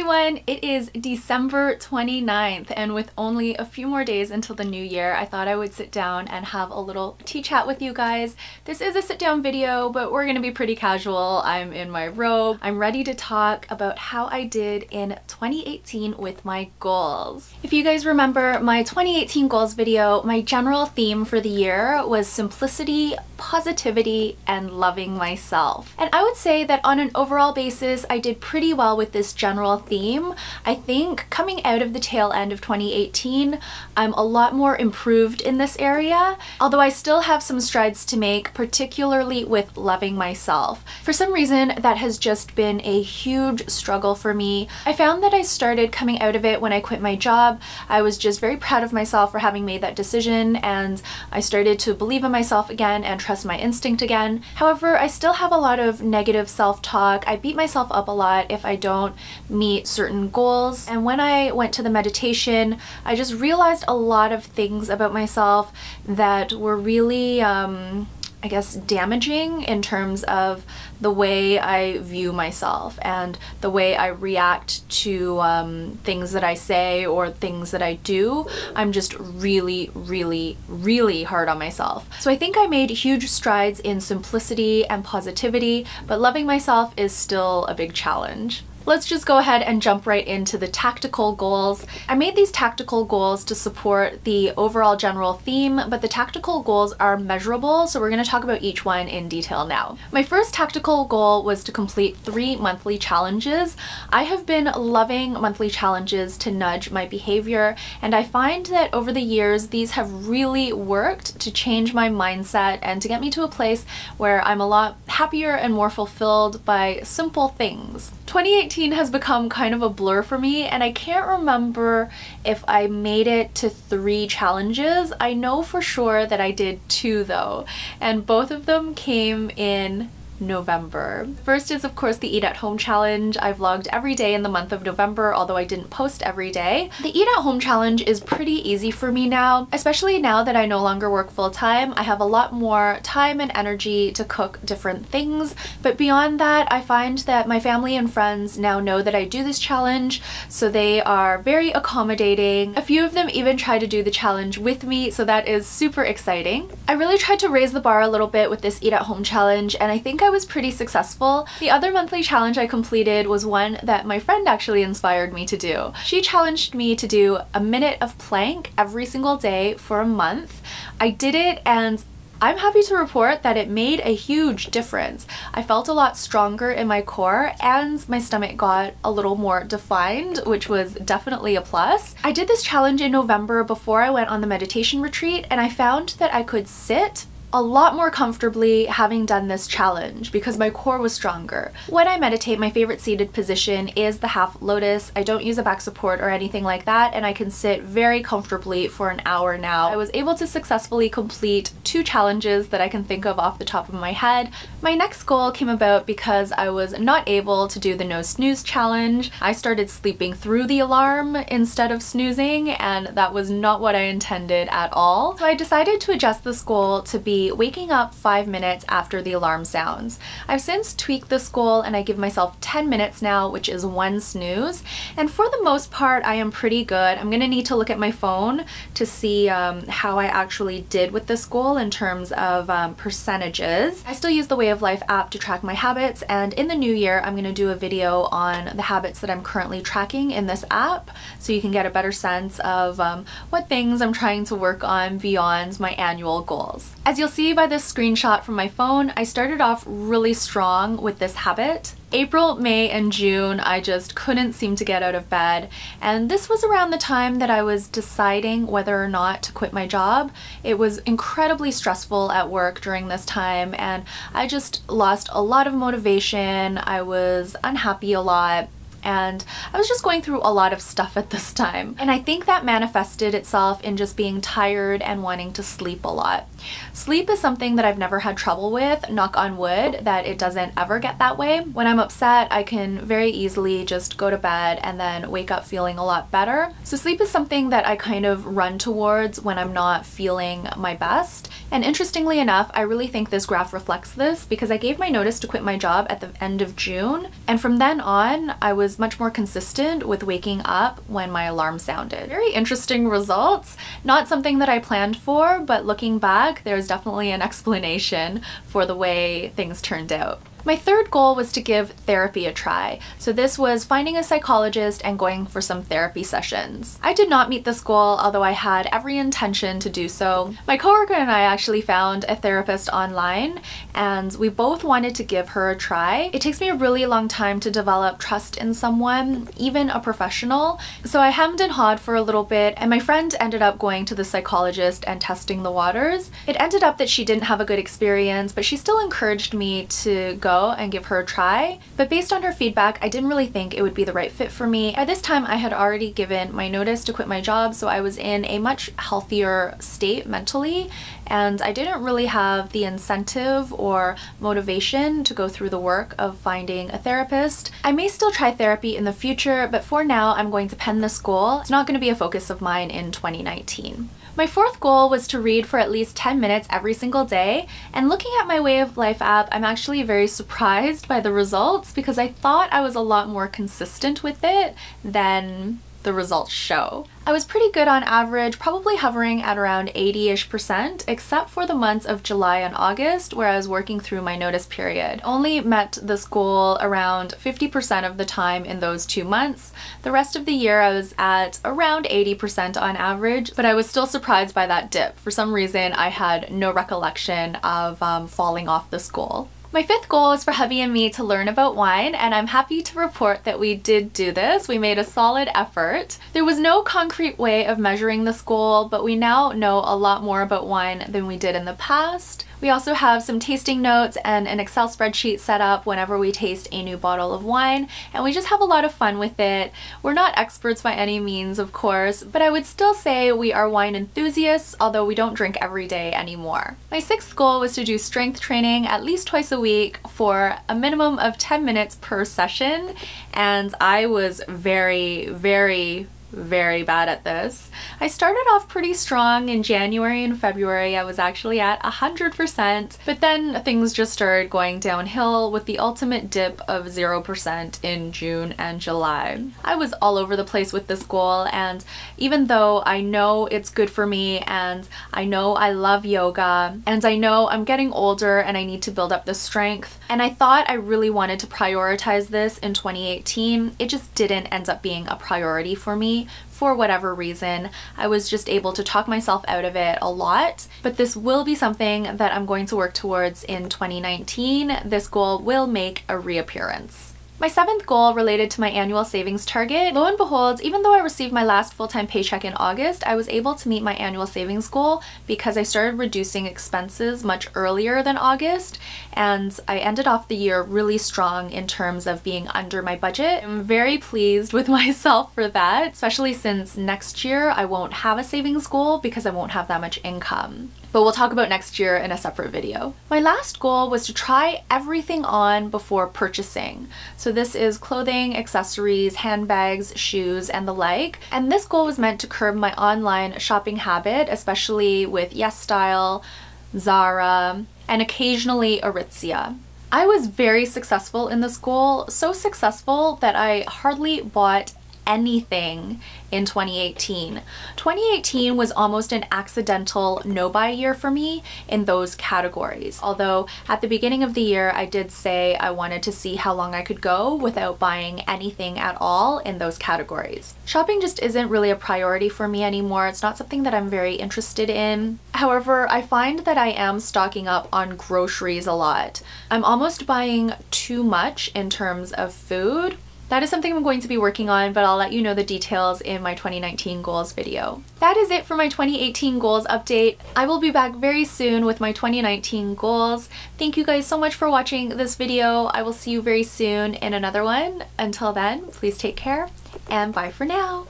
everyone, it is December 29th, and with only a few more days until the new year, I thought I would sit down and have a little tea chat with you guys. This is a sit down video, but we're gonna be pretty casual. I'm in my robe. I'm ready to talk about how I did in 2018 with my goals. If you guys remember my 2018 goals video, my general theme for the year was simplicity, positivity, and loving myself. And I would say that on an overall basis, I did pretty well with this general theme. I think coming out of the tail end of 2018, I'm a lot more improved in this area, although I still have some strides to make, particularly with loving myself. For some reason, that has just been a huge struggle for me. I found that I started coming out of it when I quit my job. I was just very proud of myself for having made that decision, and I started to believe in myself again and trust my instinct again. However, I still have a lot of negative self-talk. I beat myself up a lot if I don't meet certain goals. And when I went to the meditation, I just realized a lot of things about myself that were really, I guess, damaging in terms of the way I view myself and the way I react to things that I say or things that I do. I'm just really hard on myself. So I think I made huge strides in simplicity and positivity, but loving myself is still a big challenge. Let's just go ahead and jump right into the tactical goals. I made these tactical goals to support the overall general theme, but the tactical goals are measurable, so we're going to talk about each one in detail now. My first tactical goal was to complete 3 monthly challenges. I have been loving monthly challenges to nudge my behavior, and I find that over the years these have really worked to change my mindset and to get me to a place where I'm a lot happier and more fulfilled by simple things. 2018 has become kind of a blur for me, and I can't remember if I made it to 3 challenges. I know for sure that I did 2 though, and both of them came in November. First is of course the Eat at Home challenge. I vlogged every day in the month of November, although I didn't post every day. The Eat at Home challenge is pretty easy for me now, especially now that I no longer work full-time. I have a lot more time and energy to cook different things, but beyond that, I find that my family and friends now know that I do this challenge, so they are very accommodating. A few of them even try to do the challenge with me, so that is super exciting. I really tried to raise the bar a little bit with this Eat at Home challenge, and I think I was pretty successful. The other monthly challenge I completed was one that my friend actually inspired me to do. She challenged me to do a minute of plank every single day for a month. I did it, and I'm happy to report that it made a huge difference. I felt a lot stronger in my core, and my stomach got a little more defined, which was definitely a plus. I did this challenge in November before I went on the meditation retreat, and I found that I could sit a lot more comfortably having done this challenge because my core was stronger. When I meditate, my favorite seated position is the half lotus. I don't use a back support or anything like that, and I can sit very comfortably for an hour now. I was able to successfully complete 2 challenges that I can think of off the top of my head. My next goal came about because I was not able to do the no snooze challenge. I started sleeping through the alarm instead of snoozing, and that was not what I intended at all. So I decided to adjust this goal to be waking up 5 minutes after the alarm sounds. I've since tweaked this goal, and I give myself 10 minutes now, which is 1 snooze, and for the most part I am pretty good. I'm gonna need to look at my phone to see how I actually did with this goal in terms of percentages. I still use the Way of Life app to track my habits, and in the new year I'm gonna do a video on the habits that I'm currently tracking in this app, so you can get a better sense of what things I'm trying to work on beyond my annual goals. As you'll see by this screenshot from my phone, I started off really strong with this habit. April, May, and June, I just couldn't seem to get out of bed, and this was around the time that I was deciding whether or not to quit my job. It was incredibly stressful at work during this time, and I just lost a lot of motivation. I was unhappy a lot, and I was just going through a lot of stuff at this time. And I think that manifested itself in just being tired and wanting to sleep a lot. Sleep is something that I've never had trouble with, knock on wood, that it doesn't ever get that way. When I'm upset, I can very easily just go to bed and then wake up feeling a lot better. So sleep is something that I kind of run towards when I'm not feeling my best. And interestingly enough, I really think this graph reflects this, because I gave my notice to quit my job at the end of June, and from then on I was was much more consistent with waking up when my alarm sounded. Very interesting results. Not something that I planned for, but looking back, there's definitely an explanation for the way things turned out. My third goal was to give therapy a try. So this was finding a psychologist and going for some therapy sessions. I did not meet this goal, although I had every intention to do so. My coworker and I actually found a therapist online, and we both wanted to give her a try. It takes me a really long time to develop trust in someone, even a professional. So I hemmed and hawed for a little bit, and my friend ended up going to the psychologist and testing the waters. It ended up that she didn't have a good experience, but she still encouraged me to go and give her a try. But based on her feedback, I didn't really think it would be the right fit for me. At this time, I had already given my notice to quit my job, so I was in a much healthier state mentally, and I didn't really have the incentive or motivation to go through the work of finding a therapist. I may still try therapy in the future, but for now, I'm going to pen this goal. It's not going to be a focus of mine in 2019. My fourth goal was to read for at least 10 minutes every single day, and looking at my Way of Life app, I'm actually very surprised by the results because I thought I was a lot more consistent with it than the results show. I was pretty good on average, probably hovering at around 80-ish%, except for the months of July and August where I was working through my notice period. Only met this goal around 50% of the time in those 2 months. The rest of the year I was at around 80% on average, but I was still surprised by that dip. For some reason I had no recollection of falling off this goal. My fifth goal is for hubby and me to learn about wine, and I'm happy to report that we did do this. We made a solid effort. There was no concrete way of measuring this goal, but we now know a lot more about wine than we did in the past. We also have some tasting notes and an Excel spreadsheet set up whenever we taste a new bottle of wine, and we just have a lot of fun with it. We're not experts by any means, of course, but I would still say we are wine enthusiasts, although we don't drink every day anymore. My sixth goal was to do strength training at least twice a week for a minimum of 10 minutes per session, and I was very bad at this. I started off pretty strong in January and February. I was actually at 100%, but then things just started going downhill with the ultimate dip of 0% in June and July. I was all over the place with this goal, and even though I know it's good for me and I know I love yoga and I know I'm getting older and I need to build up the strength, and I thought I really wanted to prioritize this in 2018, it just didn't end up being a priority for me. For whatever reason, I was just able to talk myself out of it a lot, but this will be something that I'm going to work towards in 2019. This goal will make a reappearance. My seventh goal related to my annual savings target. Lo and behold, even though I received my last full-time paycheck in August, I was able to meet my annual savings goal because I started reducing expenses much earlier than August, and I ended off the year really strong in terms of being under my budget. I'm very pleased with myself for that, especially since next year I won't have a savings goal because I won't have that much income. But we'll talk about next year in a separate video. My last goal was to try everything on before purchasing. So this is clothing, accessories, handbags, shoes, and the like. And this goal was meant to curb my online shopping habit, especially with YesStyle, Zara, and occasionally Aritzia. I was very successful in this goal, so successful that I hardly bought anything in 2018. 2018 was almost an accidental no-buy year for me in those categories. Although at the beginning of the year I did say I wanted to see how long I could go without buying anything at all in those categories. Shopping just isn't really a priority for me anymore. It's not something that I'm very interested in. However, I find that I am stocking up on groceries a lot. I'm almost buying too much in terms of food. That is something I'm going to be working on, but I'll let you know the details in my 2019 goals video. That is it for my 2018 goals update. I will be back very soon with my 2019 goals. Thank you guys so much for watching this video. I will see you very soon in another one. Until then, please take care and bye for now.